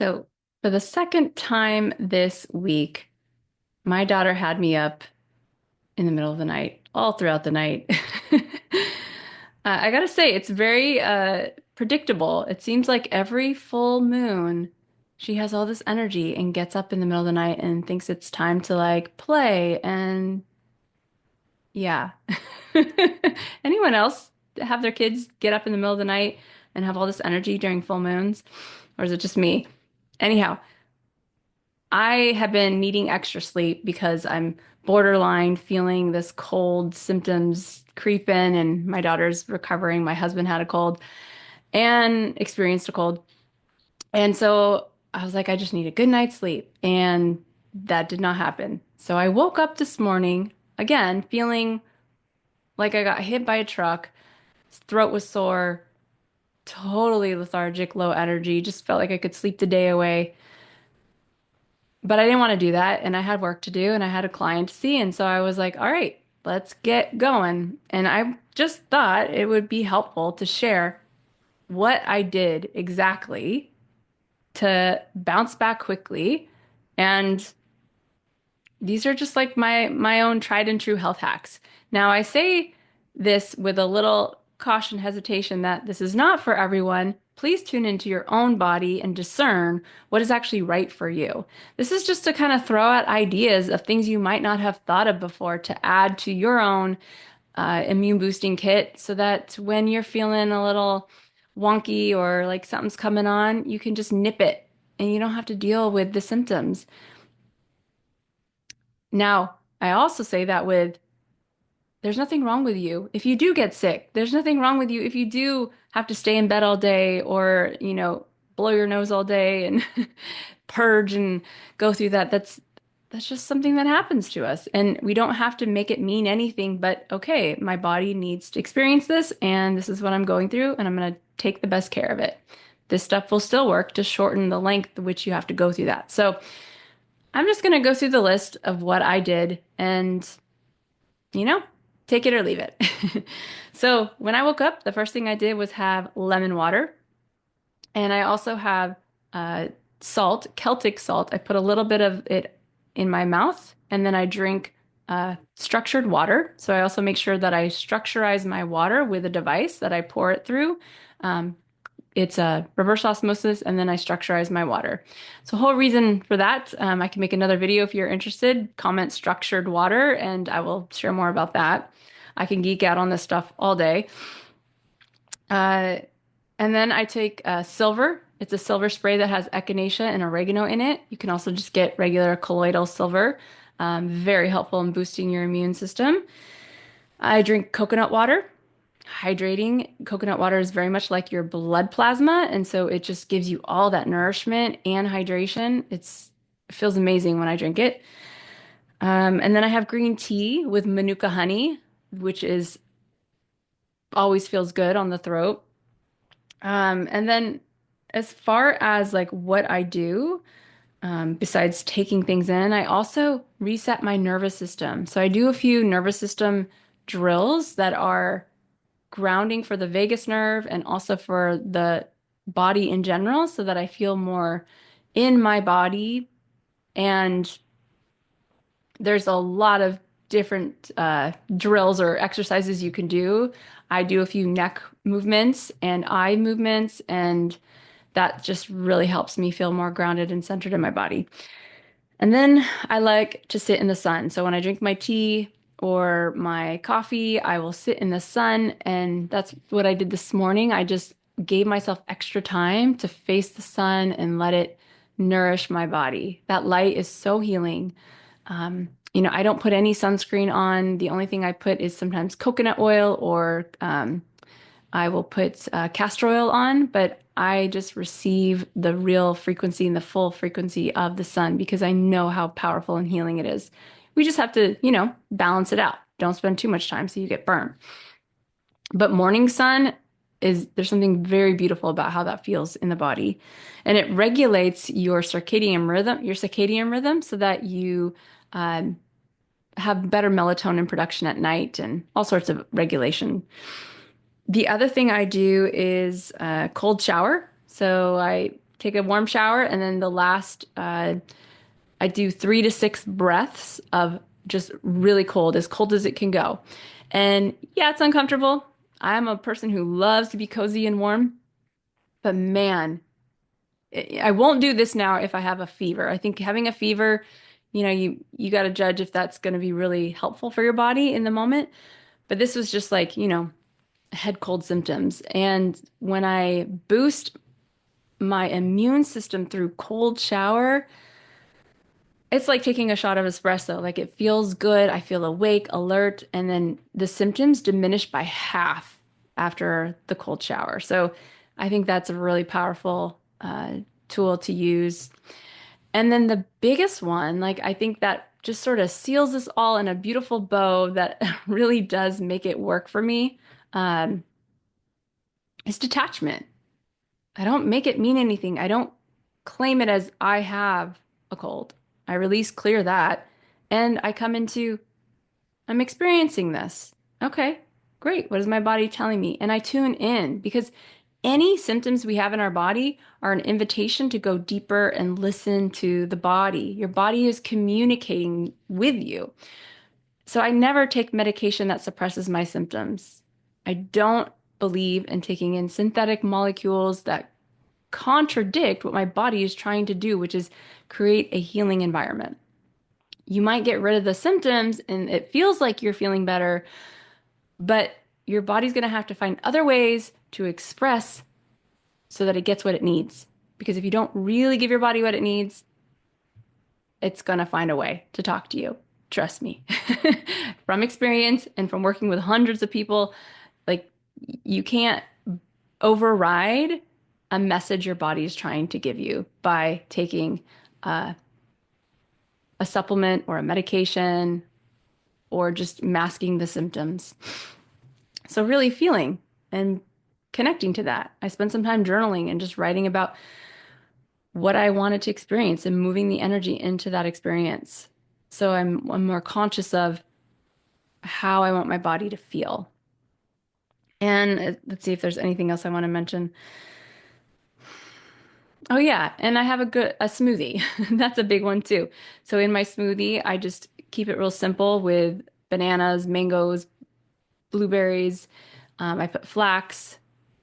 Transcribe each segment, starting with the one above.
So, for the second time this week, my daughter had me up in the middle of the night, all throughout the night. I gotta say, it's very predictable. It seems like every full moon, she has all this energy and gets up in the middle of the night and thinks it's time to like play. And yeah. Anyone else have their kids get up in the middle of the night and have all this energy during full moons? Or is it just me? Anyhow. I have been needing extra sleep because I'm borderline feeling this cold symptoms creep in, and my daughter's recovering. My husband had a cold and experienced a cold. And so I was like, I just need a good night's sleep. And that did not happen. So I woke up this morning again feeling like I got hit by a truck. Throat was sore, totally lethargic, low energy, just felt like I could sleep the day away. But I didn't want to do that, and I had work to do, and I had a client to see, and so I was like, all right, let's get going. And I just thought it would be helpful to share what I did exactly to bounce back quickly. And these are just like my own tried and true health hacks. Now, I say this with a little caution, hesitation that this is not for everyone. Please tune into your own body and discern what is actually right for you. This is just to kind of throw out ideas of things you might not have thought of before to add to your own immune boosting kit so that when you're feeling a little wonky or like something's coming on, you can just nip it and you don't have to deal with the symptoms. Now, I also say that with there's nothing wrong with you. If you do get sick, there's nothing wrong with you. If you do have to stay in bed all day or, blow your nose all day and purge and go through that, that's just something that happens to us. And we don't have to make it mean anything but, okay, my body needs to experience this and this is what I'm going through and I'm going to take the best care of it. This stuff will still work to shorten the length which you have to go through that. So, I'm just going to go through the list of what I did and, you know, take it or leave it. So when I woke up, the first thing I did was have lemon water. And I also have uh, salt, Celtic salt. I put a little bit of it in my mouth and then I drink structured water. So I also make sure that I structurize my water with a device that I pour it through. Um, it's a reverse osmosis, and then I structurize my water. So, whole reason for that, I can make another video if you're interested. Comment structured water, and I will share more about that. I can geek out on this stuff all day. Uh, and then I take silver. It's a silver spray that has echinacea and oregano in it. You can also just get regular colloidal silver. Very helpful in boosting your immune system. I drink coconut water. Hydrating. Coconut water is very much like your blood plasma, and so it just gives you all that nourishment and hydration. It feels amazing when I drink it. And then I have green tea with manuka honey, which is always feels good on the throat. And then as far as like what I do, besides taking things in, I also reset my nervous system. So I do a few nervous system drills that are grounding for the vagus nerve and also for the body in general so that I feel more in my body. And there's a lot of different drills or exercises you can do. I do a few neck movements and eye movements, and that just really helps me feel more grounded and centered in my body. And then I like to sit in the sun. So when I drink my tea or my coffee, I will sit in the sun. And that's what I did this morning. I just gave myself extra time to face the sun and let it nourish my body. That light is so healing. I don't put any sunscreen on. The only thing I put is sometimes coconut oil or I will put castor oil on, but I just receive the real frequency and the full frequency of the sun because I know how powerful and healing it is. We just have to, balance it out. Don't spend too much time so you get burned. But morning sun there's something very beautiful about how that feels in the body. And it regulates your circadian rhythm so that you um, have better melatonin production at night and all sorts of regulation. The other thing I do is a cold shower. So I take a warm shower, and then the last, I do 3 to 6 breaths of just really cold as it can go. And yeah, it's uncomfortable. I'm a person who loves to be cozy and warm, but man, I won't do this now if I have a fever. I think having a fever, you got to judge if that's going to be really helpful for your body in the moment. But this was just like, head cold symptoms. And when I boost my immune system through cold shower, it's like taking a shot of espresso. Like it feels good. I feel awake, alert, and then the symptoms diminish by half after the cold shower. So I think that's a really powerful tool to use. And then the biggest one, like I think that just sort of seals this all in a beautiful bow that really does make it work for me, um, is detachment. I don't make it mean anything. I don't claim it as I have a cold. I release clear that. And I come into, I'm experiencing this. Okay, great. What is my body telling me? And I tune in because any symptoms we have in our body are an invitation to go deeper and listen to the body. Your body is communicating with you. So I never take medication that suppresses my symptoms. I don't believe in taking in synthetic molecules that contradict what my body is trying to do, which is create a healing environment. You might get rid of the symptoms and it feels like you're feeling better, but your body's going to have to find other ways to express so that it gets what it needs. Because if you don't really give your body what it needs, it's going to find a way to talk to you. Trust me. From experience and from working with hundreds of people, like you can't override a message your body is trying to give you by taking uh, a supplement or a medication or just masking the symptoms. So really feeling and connecting to that. I spent some time journaling and just writing about what I wanted to experience and moving the energy into that experience. So I'm more conscious of how I want my body to feel. And let's see if there's anything else I want to mention. Oh yeah, and I have a smoothie. That's a big one too. So in my smoothie, I just keep it real simple with bananas, mangoes, blueberries. I put flax.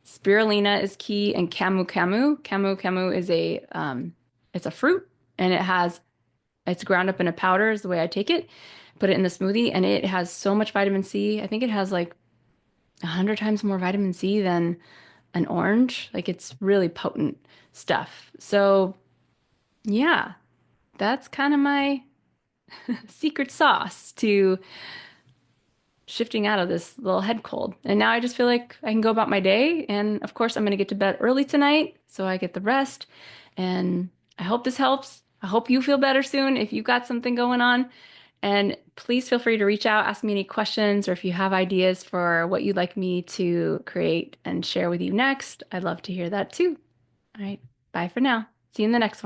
Spirulina is key, and camu camu. Camu camu is it's a fruit, and it's ground up in a powder is the way I take it. Put it in the smoothie, and it has so much vitamin C. I think it has like 100 times more vitamin C than an orange. Like it's really potent stuff. So yeah, that's kind of my secret sauce to shifting out of this little head cold. And now I just feel like I can go about my day. And of course, I'm going to get to bed early tonight so I get the rest. And I hope this helps. I hope you feel better soon if you've got something going on. And please feel free to reach out, ask me any questions, or if you have ideas for what you'd like me to create and share with you next, I'd love to hear that too. All right, bye for now. See you in the next one.